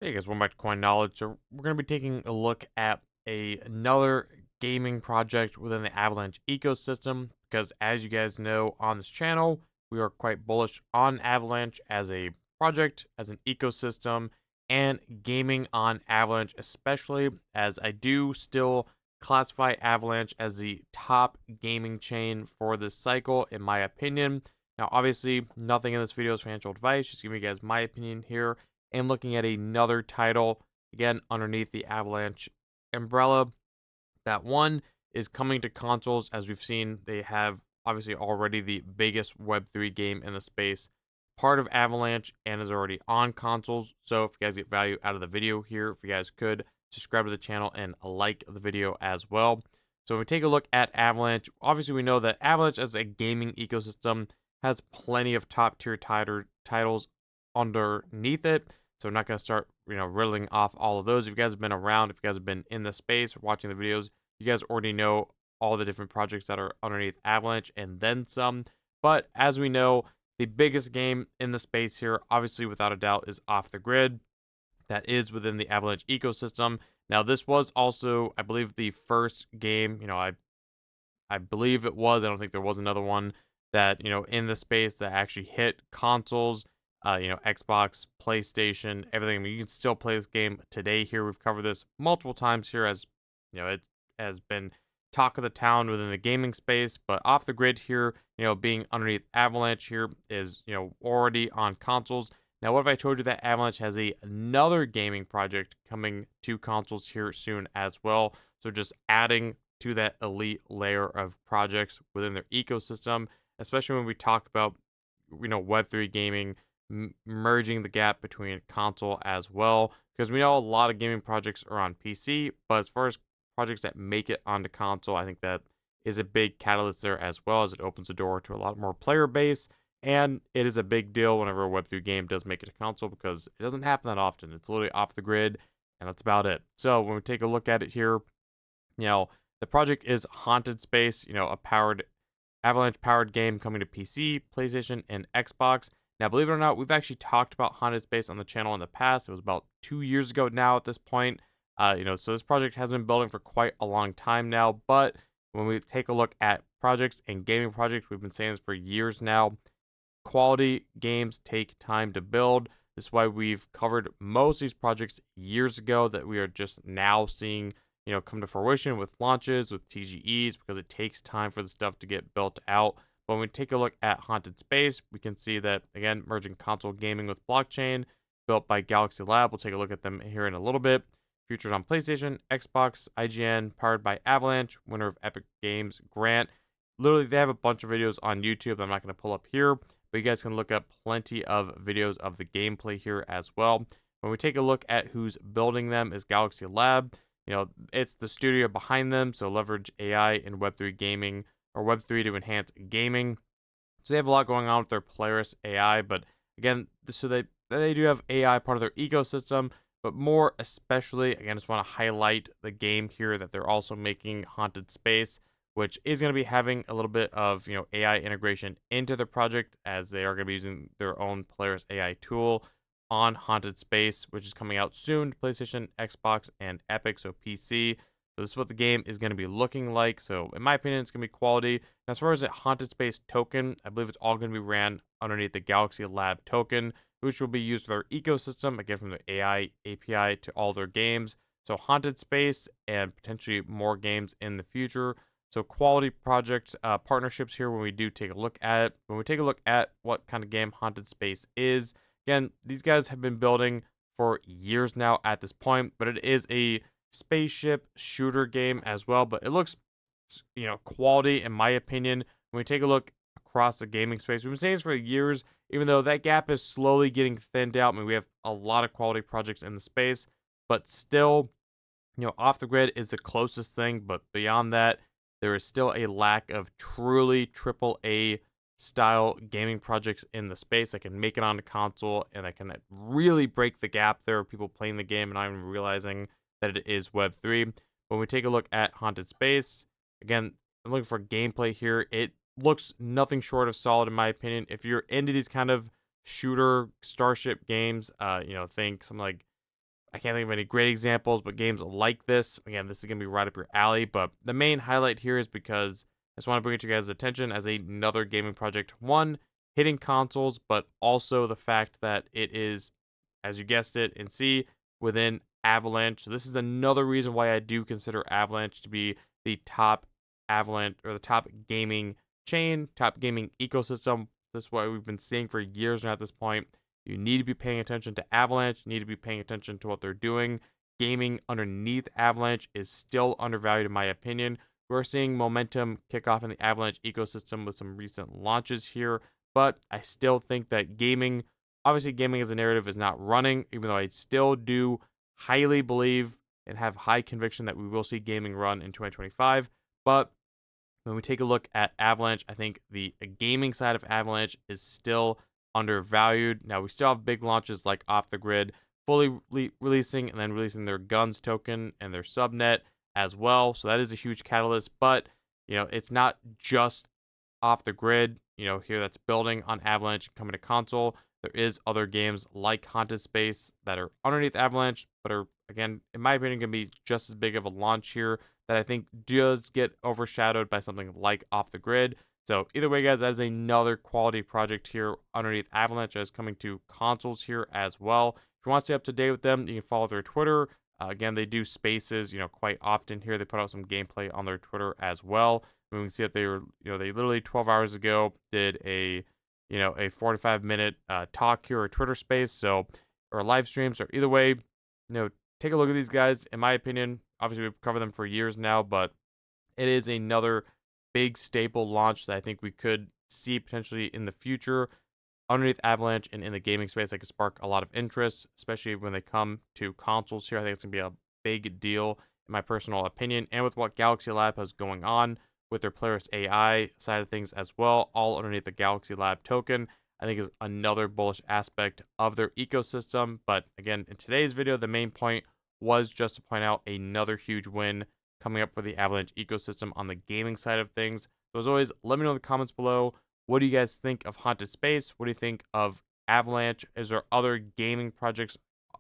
Hey guys, welcome back to Coin Knowledge. So we're going to be taking a look at another gaming project within the Avalanche ecosystem because as you guys know on this channel, we are quite bullish on Avalanche as a project, as an ecosystem, and gaming on Avalanche especially, as I do still classify Avalanche as the top gaming chain for this cycle in my opinion. Now obviously nothing in this video is financial advice, just giving you guys my opinion here and looking at another title, again, underneath the Avalanche umbrella. That one is coming to consoles. As we've seen, they have obviously already the biggest Web3 game in the space, part of Avalanche, and is already on consoles. So if you guys get value out of the video here, if you guys could subscribe to the channel and like the video as well. So when we take a look at Avalanche, obviously we know that Avalanche as a gaming ecosystem has plenty of top tier titles underneath it. So I'm not going to start, riddling off all of those. If you guys have been around, if you guys have been in the space watching the videos, you guys already know all the different projects that are underneath Avalanche and then some. But as we know, the biggest game in the space here, obviously without a doubt, is Off the Grid. That is within the Avalanche ecosystem. Now, this was also, I believe, the first game, I believe it was. I don't think there was another one that, in the space that actually hit consoles, Xbox, PlayStation, everything. I mean, you can still play this game today here. We've covered this multiple times here as, it has been talk of the town within the gaming space. But Off the Grid here, being underneath Avalanche here is, already on consoles. Now, what if I told you that Avalanche has another gaming project coming to consoles here soon as well? So just adding to that elite layer of projects within their ecosystem, especially when we talk about, Web3 gaming, merging the gap between console as well. Because we know a lot of gaming projects are on PC, but as far as projects that make it onto console, I think that is a big catalyst there as well, as it opens the door to a lot more player base. And it is a big deal whenever a Web3 game does make it to console because it doesn't happen that often. It's literally Off the Grid, and that's about it. So when we take a look at it here, the project is Haunted Space, a Avalanche powered game coming to PC, PlayStation, and Xbox. Now, believe it or not, we've actually talked about Haunted Space on the channel in the past. It was about 2 years ago now at this point. So this project has been building for quite a long time now. But when we take a look at projects and gaming projects, we've been saying this for years now. Quality games take time to build. This is why we've covered most of these projects years ago that we are just now seeing, come to fruition with launches, with TGEs, because it takes time for the stuff to get built out. But when we take a look at Haunted Space, we can see that, again, merging console gaming with blockchain, built by Galaxy Lab. We'll take a look at them here in a little bit. Featured on PlayStation, Xbox, IGN, powered by Avalanche, winner of Epic Games Grant. Literally, they have a bunch of videos on YouTube that I'm not going to pull up here, but you guys can look up plenty of videos of the gameplay here as well. When we take a look at who's building them is Galaxy Lab. It's the studio behind them, so leverage AI in Web3 gaming or Web3 to enhance gaming. So they have a lot going on with their Polaris AI, but again, so they do have AI part of their ecosystem, but more especially, again, I just want to highlight the game here that they're also making Haunted Space, which is going to be having a little bit of, AI integration into the project as they are going to be using their own Polaris AI tool on Haunted Space, which is coming out soon to PlayStation, Xbox, and Epic, so PC. So this is what the game is going to be looking like. So in my opinion, it's going to be quality. And as far as the Haunted Space token, I believe it's all going to be ran underneath the Galaxy Lab token, which will be used for their ecosystem, again, from the AI API to all their games. So Haunted Space and potentially more games in the future. So quality projects, partnerships here when we do take a look at it. When we take a look at what kind of game Haunted Space is, again, these guys have been building for years now at this point, but it is a spaceship shooter game as well. But it looks, quality in my opinion. When we take a look across the gaming space, we've been saying this for years, even though that gap is slowly getting thinned out. I mean, we have a lot of quality projects in the space, but still, Off the Grid is the closest thing. But beyond that, there is still a lack of truly AAA style gaming projects in the space that can make it onto console and that can really break the gap. There are people playing the game and not even realizing that it is Web3. When we take a look at Haunted Space, again, I'm looking for gameplay here. It looks nothing short of solid in my opinion. If you're into these kind of shooter starship games, think something like I can't think of any great examples, but games like this, again, this is going to be right up your alley. But the main highlight here is because I just want to bring it to you guys' attention as another gaming project. One, hitting consoles, but also the fact that it is, as you guessed it, in C within Avalanche. So this is another reason why I do consider Avalanche to be the top Avalanche or the top gaming chain, top gaming ecosystem. This is what we've been seeing for years now at this point. You need to be paying attention to Avalanche. You need to be paying attention to what they're doing. Gaming underneath Avalanche is still undervalued, in my opinion. We're seeing momentum kick off in the Avalanche ecosystem with some recent launches here, but I still think that gaming, obviously, gaming as a narrative is not running, even though I still do highly believe and have high conviction that we will see gaming run in 2025. But when we take a look at Avalanche, I think the gaming side of Avalanche is still undervalued. Now, we still have big launches like Off the Grid fully releasing and then releasing their Guns token and their subnet as well. So that is a huge catalyst. But, it's not just Off the Grid, here that's building on Avalanche and coming to console. There is other games like Haunted Space that are underneath Avalanche, but are, again, in my opinion, going to be just as big of a launch here that I think does get overshadowed by something like Off the Grid. So either way, guys, that is another quality project here underneath Avalanche that is coming to consoles here as well. If you want to stay up to date with them, you can follow their Twitter. Again, they do spaces, quite often here. They put out some gameplay on their Twitter as well. We can see that they were, they literally 12 hours ago did a 45-minute talk here or Twitter space, so, or live stream. So either way, take a look at these guys. In my opinion, obviously we've covered them for years now, but it is another big staple launch that I think we could see potentially in the future underneath Avalanche and in the gaming space that could spark a lot of interest, especially when they come to consoles here. I think it's going to be a big deal in my personal opinion, and with what Galaxy Lab has going on with their Polaris AI side of things as well, all underneath the Galaxy Lab token, I think is another bullish aspect of their ecosystem. But again, in today's video, the main point was just to point out another huge win coming up for the Avalanche ecosystem on the gaming side of things. So as always, let me know in the comments below, what do you guys think of Haunted Space? What do you think of Avalanche? Is there other gaming projects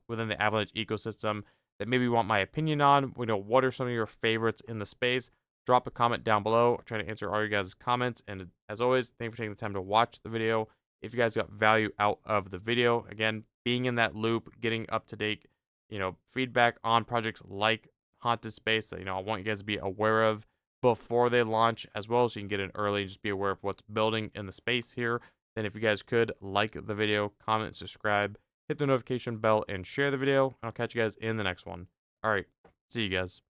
within the Avalanche ecosystem that maybe you want my opinion on? What are some of your favorites in the space? Drop a comment down below. I'm trying to answer all your guys' comments. And as always, thanks for taking the time to watch the video. If you guys got value out of the video, again, being in that loop, getting up to date, feedback on projects like Haunted Space that, I want you guys to be aware of before they launch as well, so you can get in early and just be aware of what's building in the space here. Then if you guys could like the video, comment, subscribe, hit the notification bell, and share the video. I'll catch you guys in the next one. All right, see you guys.